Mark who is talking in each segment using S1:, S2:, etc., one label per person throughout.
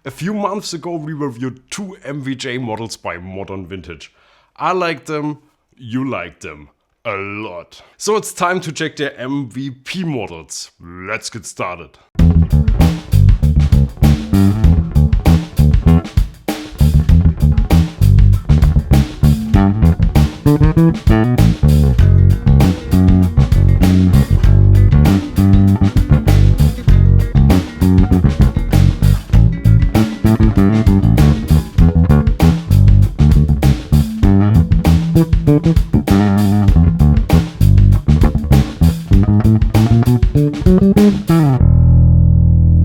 S1: A few months ago we reviewed two MVJ models by Modern Vintage. I like them, you like them. A lot. So it's time to check their MVP models. Let's get started.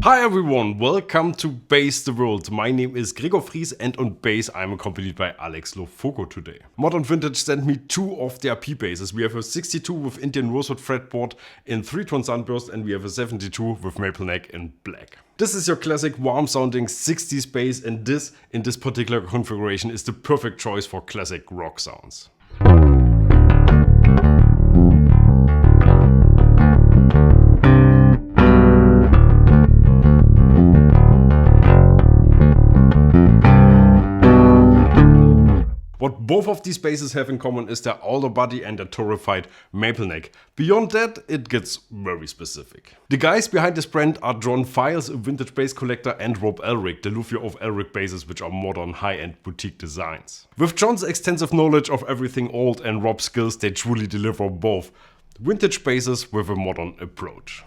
S1: Hi everyone, welcome to Bass the World. My name is Gregor Fries and on bass I'm accompanied by Alex Lofoco today. Modern Vintage sent me two of their P basses. We have a 62 with Indian rosewood fretboard in 3-tone sunburst and we have a 72 with maple neck in black. This is your classic warm sounding 60s bass, and this, in this particular configuration, is the perfect choice for classic rock sounds. What both of these basses have in common is their alder body and their torrefied maple neck. Beyond that, it gets very specific. The guys behind this brand are John Files, a vintage bass collector, and Rob Elric, the luthier of Elric basses, which are modern high-end boutique designs. With John's extensive knowledge of everything old and Rob's skills, they truly deliver both vintage basses with a modern approach.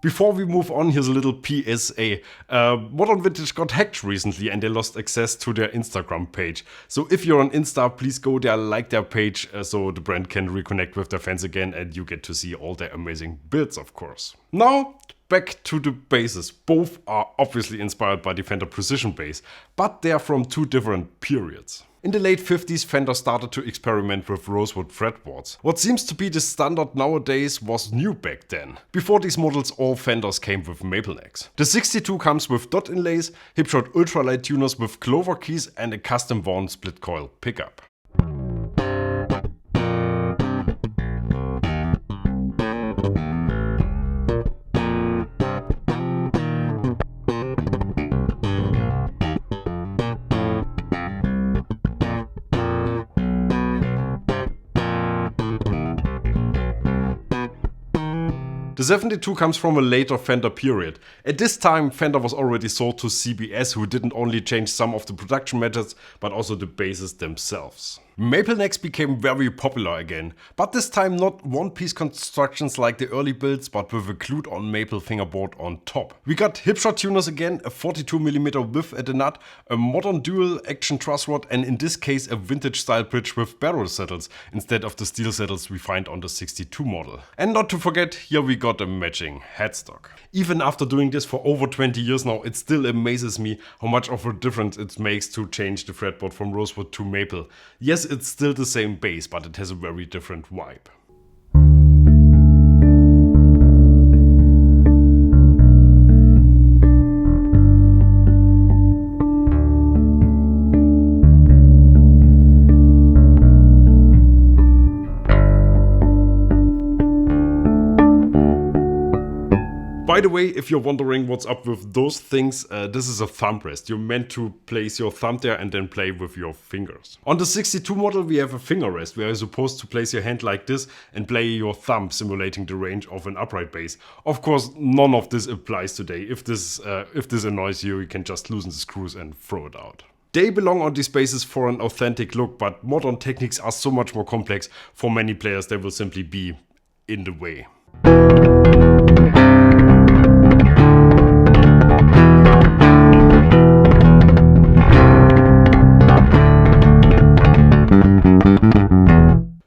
S1: Before we move on, here's a little PSA. Modern Vintage got hacked recently and they lost access to their Instagram page. So if you're on Insta, please go there, like their page, so the brand can reconnect with their fans again and you get to see all their amazing builds, of course. Now, back to the basses. Both are obviously inspired by the Fender Precision bass, but they are from two different periods. In the late 50s, Fender started to experiment with rosewood fretboards. What seems to be the standard nowadays was new back then. Before these models, all Fenders came with maple necks. The 62 comes with dot inlays, hipshot ultralight tuners with clover keys and a custom Vaughan split coil pickup. The 72 comes from a later Fender period. At this time, Fender was already sold to CBS, who didn't only change some of the production methods, but also the basses themselves. Maple necks became very popular again, but this time not one-piece constructions like the early builds, but with a glued-on maple fingerboard on top. We got hipshot tuners again, a 42mm width at the nut, a modern dual-action truss rod, and in this case a vintage-style bridge with barrel saddles instead of the steel saddles we find on the 62 model. And not to forget, here we got a matching headstock. Even after doing this for over 20 years now, it still amazes me how much of a difference it makes to change the fretboard from rosewood to maple. Yes, it's still the same bass, but it has a very different vibe. By the way, if you're wondering what's up with those things, this is a thumb rest. You're meant to place your thumb there and then play with your fingers. On the 62 model we have a finger rest where you're supposed to place your hand like this and play your thumb, simulating the range of an upright bass. Of course, none of this applies today. If this annoys you, you can just loosen the screws and throw it out. They belong on these basses for an authentic look, but modern techniques are so much more complex. For many players, they will simply be in the way.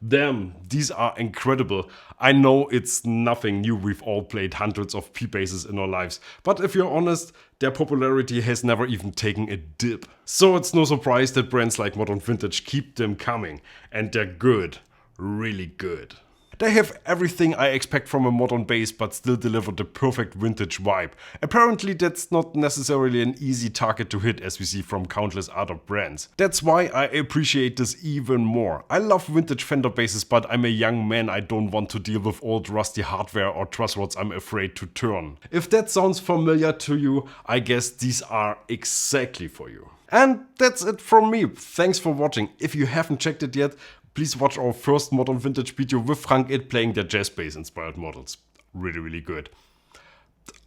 S1: Damn, these are incredible. I know it's nothing new, we've all played hundreds of P basses in our lives, but if you're honest, their popularity has never even taken a dip. So it's no surprise that brands like Modern Vintage keep them coming, and they're good, really good. They have everything I expect from a modern bass but still deliver the perfect vintage vibe. Apparently that's not necessarily an easy target to hit, as we see from countless other brands. That's why I appreciate this even more. I love vintage Fender basses, but I'm a young man, I don't want to deal with old rusty hardware or truss rods I'm afraid to turn. If that sounds familiar to you, I guess these are exactly for you. And that's it from me. Thanks for watching. If you haven't checked it yet, please watch our first modern vintage video with Frank It playing their jazz bass inspired models. Really good.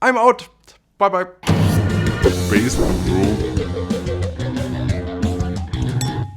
S1: I'm out. Bye bye. BassTheWorld.